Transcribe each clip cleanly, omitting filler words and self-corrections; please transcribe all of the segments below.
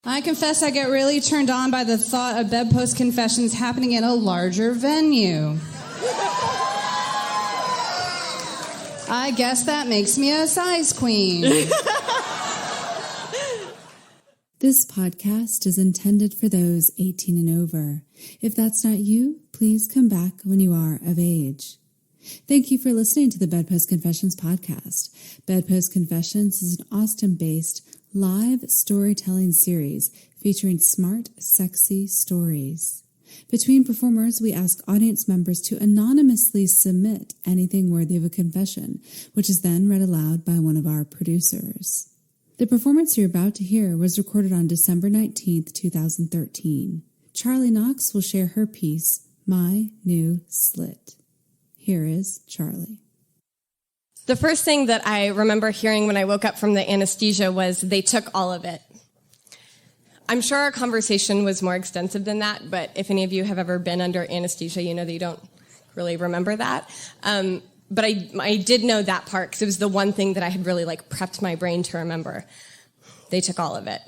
I confess I get really turned on by the thought of BedPost confessions happening in a larger venue. I guess that makes me a size queen. This podcast is intended for those 18 and over. If that's not you, please come back when you are of age. Thank you for listening to the BedPost Confessions podcast. BedPost Confessions is an Austin-based live storytelling series featuring smart, sexy stories. Between performers, we ask audience members to anonymously submit anything worthy of a confession, which is then read aloud by one of our producers. The performance you're about to hear was recorded on December 19th, 2013. Charlie Knox will share her piece, My New Slit. Here is Charlie. The first thing that I remember hearing when I woke up from the anesthesia was they took all of it. I'm sure our conversation was more extensive than that, but if any of you have ever been under anesthesia, you know that you don't really remember that. But I did know that part because it was the one thing that I had really prepped my brain to remember. They took all of it.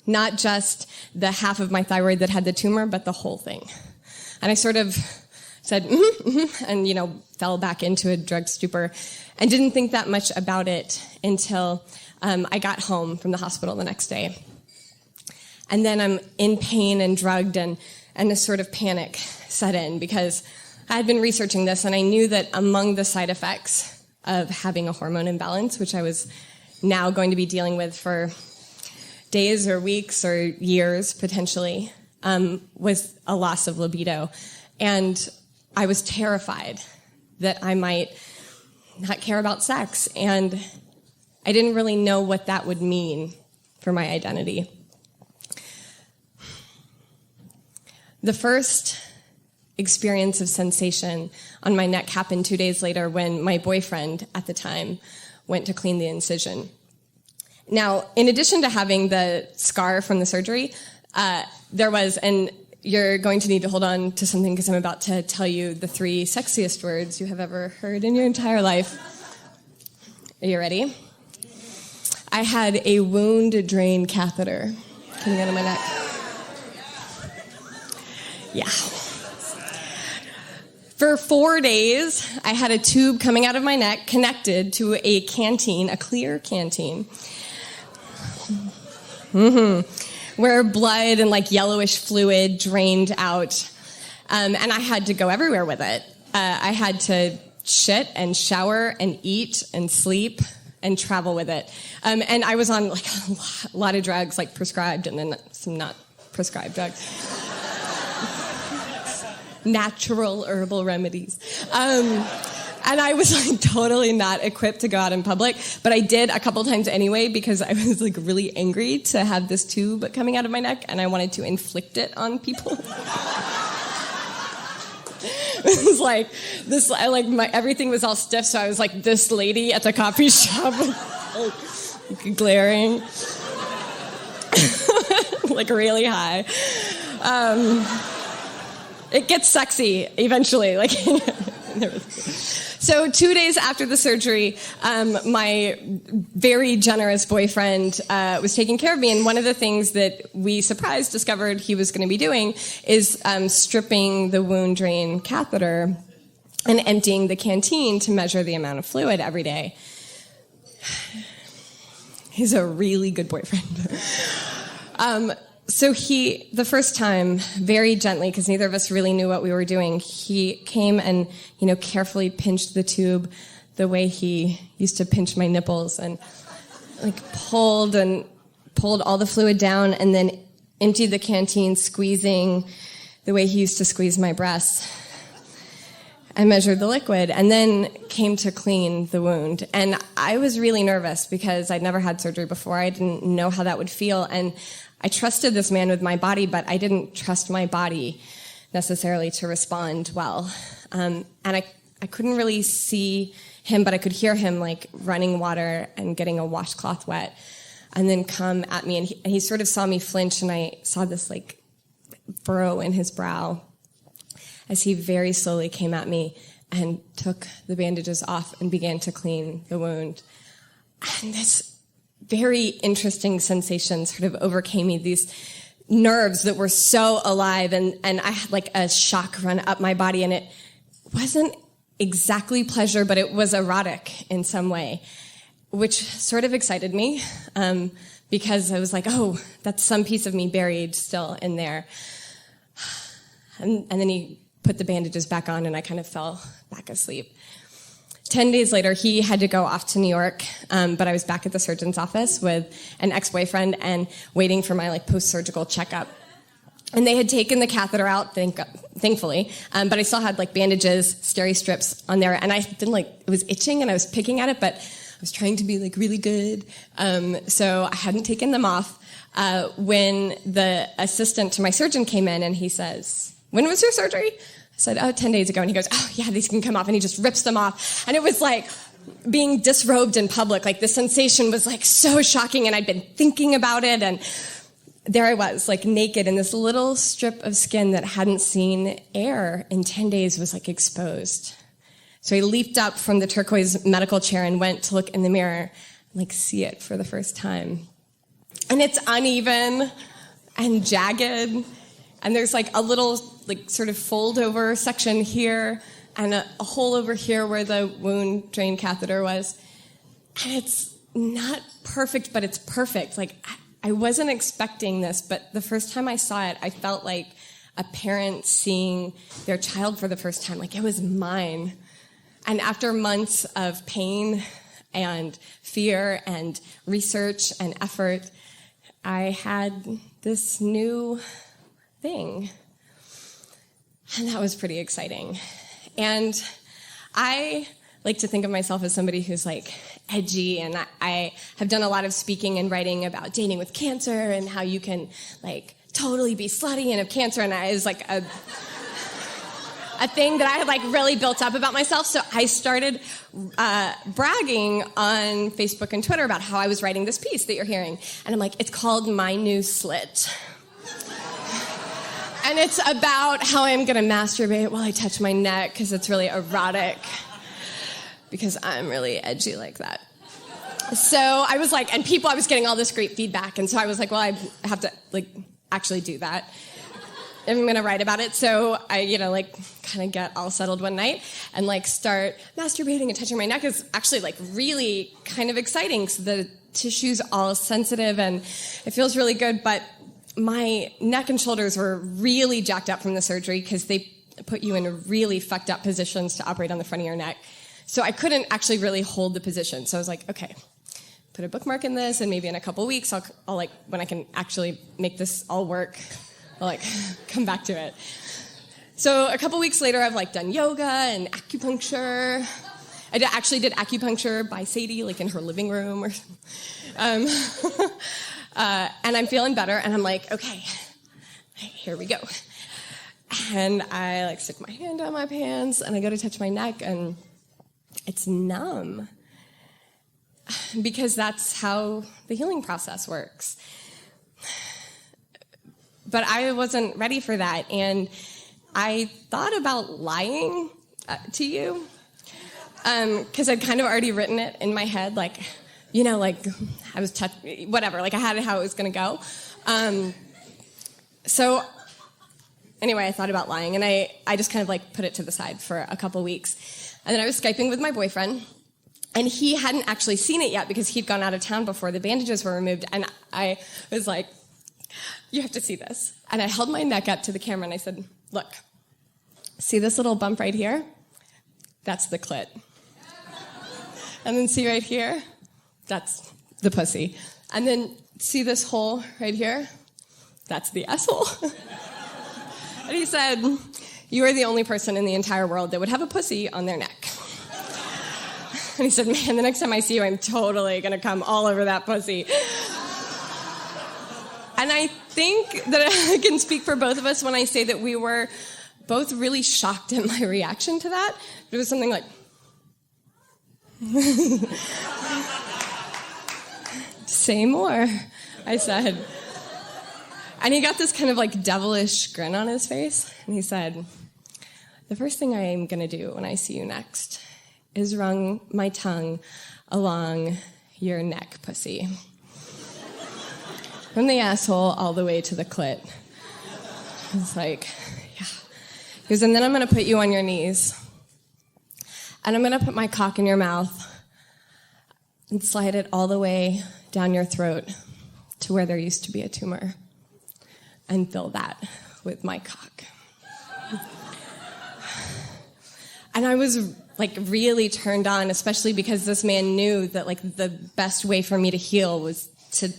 Not just the half of my thyroid that had the tumor, but the whole thing. And I sort of said, and, fell back into a drug stupor and didn't think that much about it until I got home from the hospital the next day. And then I'm in pain and drugged, and this sort of panic set in because I had been researching this, and I knew that among the side effects of having a hormone imbalance, which I was now going to be dealing with for days or weeks or years potentially, was a loss of libido. And I was terrified that I might not care about sex, and I didn't really know what that would mean for my identity. The first experience of sensation on my neck happened 2 days later when my boyfriend at the time went to clean the incision. Now, in addition to having the scar from the surgery, there was, and you're going to need to hold on to something because I'm about to tell you the 3 sexiest words you have ever heard in your entire life. Are you ready? I had a wound drain catheter coming out of my neck. Yeah. For 4 days, I had a tube coming out of my neck connected to a canteen, a clear canteen. Where blood and yellowish fluid drained out. And I had to go everywhere with it. I had to shit and shower and eat and sleep and travel with it. And I was on a lot of drugs, prescribed, and then some not prescribed drugs. Natural herbal remedies. And I was totally not equipped to go out in public, but I did a couple times anyway because I was really angry to have this tube coming out of my neck, and I wanted to inflict it on people. It was this, everything was all stiff, so I was this lady at the coffee shop, glaring, really high. It gets sexy eventually, So 2 days after the surgery, my very generous boyfriend was taking care of me, and one of the things that we discovered he was going to be doing is stripping the wound drain catheter and emptying the canteen to measure the amount of fluid every day. He's a really good boyfriend. So the first time, very gently, because neither of us really knew what we were doing, he came and, carefully pinched the tube the way he used to pinch my nipples and, pulled all the fluid down and then emptied the canteen, squeezing the way he used to squeeze my breasts. I measured the liquid and then came to clean the wound. And I was really nervous because I'd never had surgery before. I didn't know how that would feel. And I trusted this man with my body, but I didn't trust my body necessarily to respond well. And I couldn't really see him, but I could hear him running water and getting a washcloth wet and then come at me. And he sort of saw me flinch, and I saw this furrow in his brow as he very slowly came at me and took the bandages off and began to clean the wound. And very interesting sensations sort of overcame me, these nerves that were so alive, and I had like a shock run up my body, and it wasn't exactly pleasure, but it was erotic in some way, which sort of excited me, because I was like, oh, that's some piece of me buried still in there. And then he put the bandages back on, and I kind of fell back asleep. 10 days later, he had to go off to New York, but I was back at the surgeon's office with an ex-boyfriend and waiting for my post-surgical checkup. And they had taken the catheter out, thankfully, but I still had bandages, steri strips on there, and I didn't it was itching, and I was picking at it, but I was trying to be really good, so I hadn't taken them off. When the assistant to my surgeon came in, and he says, "When was your surgery?" I said, 10 days ago. And he goes, "Oh, yeah, these can come off." And he just rips them off. And it was like being disrobed in public. The sensation was so shocking. And I'd been thinking about it. And there I was, naked. And this little strip of skin that hadn't seen air in 10 days was exposed. So I leaped up from the turquoise medical chair and went to look in the mirror, see it for the first time. And it's uneven and jagged. And there's a little sort of fold over section here and a hole over here where the wound drain catheter was. And it's not perfect, but it's perfect. I wasn't expecting this, but the first time I saw it, I felt like a parent seeing their child for the first time. It was mine. And after months of pain and fear and research and effort, I had this new thing. And that was pretty exciting. And I like to think of myself as somebody who's edgy, and I have done a lot of speaking and writing about dating with cancer and how you can totally be slutty and have cancer, and it was a thing that I had really built up about myself. So I started bragging on Facebook and Twitter about how I was writing this piece that you're hearing. And I'm it's called My New Slit. And it's about how I'm going to masturbate while I touch my neck, because it's really erotic, because I'm really edgy like that. So I was and I was getting all this great feedback, and so I was well, I have to actually do that. I'm going to write about it. So I, kind of get all settled one night and start masturbating and touching my neck is actually really kind of exciting. So the tissue's all sensitive and it feels really good, but my neck and shoulders were really jacked up from the surgery because they put you in really fucked up positions to operate on the front of your neck. So I couldn't actually really hold the position. So I was okay, put a bookmark in this, and maybe in a couple weeks, I'll when I can actually make this all work, I'll come back to it. So a couple weeks later, I've done yoga and acupuncture. I actually did acupuncture by Sadie, in her living room, or and I'm feeling better, and I'm okay, here we go. And I stick my hand down my pants, and I go to touch my neck, and it's numb. Because that's how the healing process works. But I wasn't ready for that, and I thought about lying to you, because I'd kind of already written it in my head, I was whatever, I had it how it was going to go. So anyway, I thought about lying, and I just kind of put it to the side for a couple weeks. And then I was Skyping with my boyfriend, and he hadn't actually seen it yet because he'd gone out of town before the bandages were removed. And I was "You have to see this." And I held my neck up to the camera, and I said, "Look, see this little bump right here? That's the clit. And then see right here? That's the pussy. And then see this hole right here? That's the asshole." And he said, "You are the only person in the entire world that would have a pussy on their neck." And he said, "Man, the next time I see you, I'm totally going to come all over that pussy." And I think that I can speak for both of us when I say that we were both really shocked at my reaction to that. It was something "Say more," I said. And he got this kind of devilish grin on his face. And he said, "The first thing I am going to do when I see you next is run my tongue along your neck, pussy." from the asshole all the way to the clit. It's like, yeah. He goes, and then I'm going to put you on your knees. And I'm going to put my cock in your mouth and slide it all the way down your throat to where there used to be a tumor. And fill that with my cock. And I was like really turned on, especially because this man knew that like the best way for me to heal was to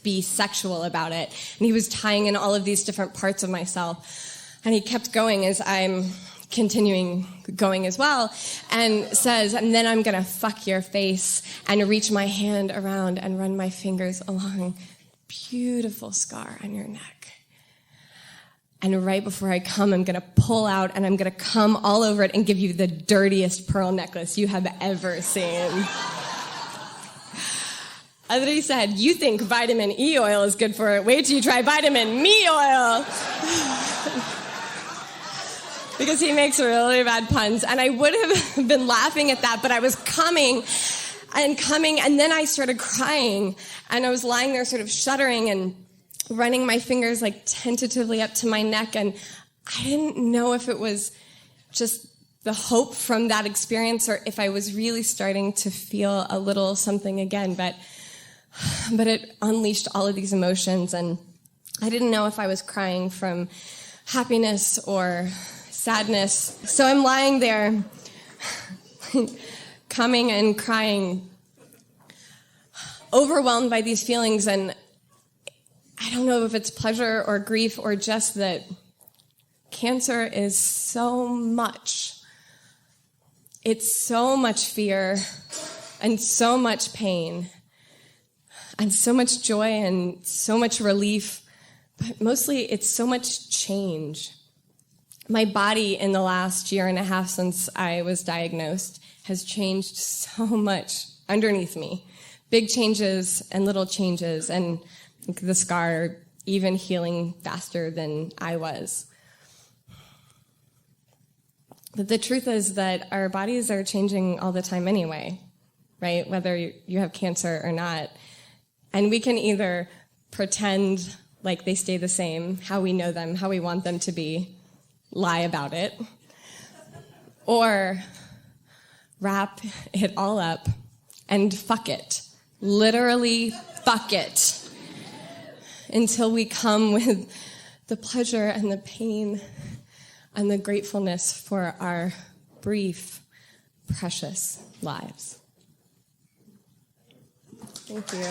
be sexual about it. And he was tying in all of these different parts of myself. And he kept going as I'm continuing going as well, and says, and then I'm gonna fuck your face and reach my hand around and run my fingers along beautiful scar on your neck. And right before I come, I'm gonna pull out and I'm gonna come all over it and give you the dirtiest pearl necklace you have ever seen. And then he said, you think vitamin E oil is good for it. Wait till you try vitamin Me oil. Because he makes really bad puns. And I would have been laughing at that, but I was coming, and then I started crying. And I was lying there sort of shuddering and running my fingers like tentatively up to my neck. And I didn't know if it was just the hope from that experience or if I was really starting to feel a little something again. But it unleashed all of these emotions. And I didn't know if I was crying from happiness or sadness. So I'm lying there, coming and crying, overwhelmed by these feelings, and I don't know if it's pleasure or grief or just that cancer is so much. It's so much fear and so much pain and so much joy and so much relief, but mostly it's so much change. My body in the last year and a half since I was diagnosed has changed so much underneath me. Big changes and little changes, and the scar even healing faster than I was. But the truth is that our bodies are changing all the time anyway, right? Whether you have cancer or not. And we can either pretend like they stay the same, how we know them, how we want them to be, lie about it, or wrap it all up and fuck it. Literally fuck it. Until we come with the pleasure and the pain and the gratefulness for our brief, precious lives. Thank you.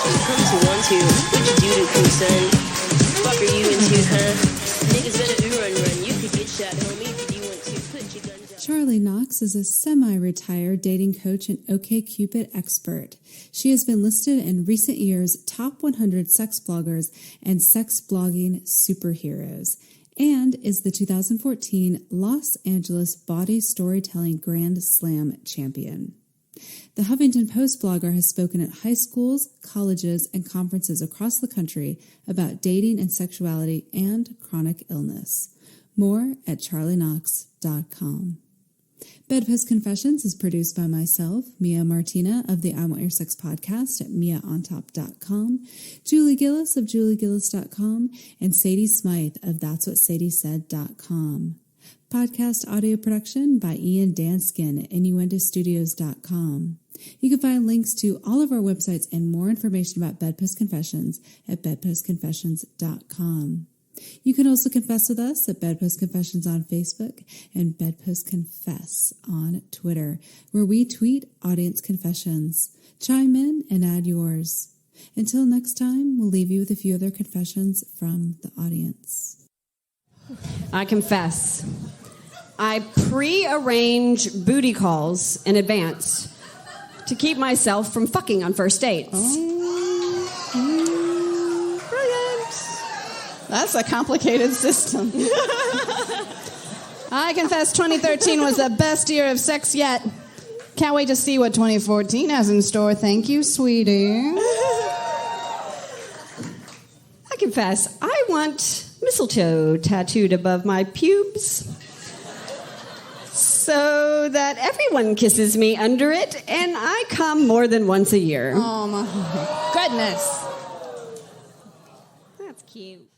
Come to 1, 2, what you do to cool, son? Fuck are you into, huh? Niggas better do run. You could get shot, homie, if you want to. Put your guns up. Charlie Knox is a semi-retired dating coach and OkCupid expert. She has been listed in recent years' top 100 sex bloggers and sex blogging superheroes, and is the 2014 Los Angeles Body Storytelling Grand Slam champion. The Huffington Post blogger has spoken at high schools, colleges, and conferences across the country about dating and sexuality and chronic illness. More at charlieknox.com. BedPost Confessions is produced by myself, Mia Martina of the I Want Your Sex podcast at miaontop.com, Julie Gillis of juliegillis.com, and Sadie Smythe of that'swhatsadiesaid.com. Podcast audio production by Ian Danskin at innuendostudios.com. You can find links to all of our websites and more information about BedPost Confessions at bedpostconfessions.com. You can also confess with us at BedPost Confessions on Facebook and BedPost Confess on Twitter, where we tweet audience confessions. Chime in and add yours. Until next time, we'll leave you with a few other confessions from the audience. I confess. I pre-arrange booty calls in advance to keep myself from fucking on first dates. Brilliant. That's a complicated system. I confess 2013 was the best year of sex yet. Can't wait to see what 2014 has in store. Thank you, sweetie. I confess, I want mistletoe tattooed above my pubes. so that everyone kisses me under it, and I come more than once a year. Oh, my goodness. That's cute.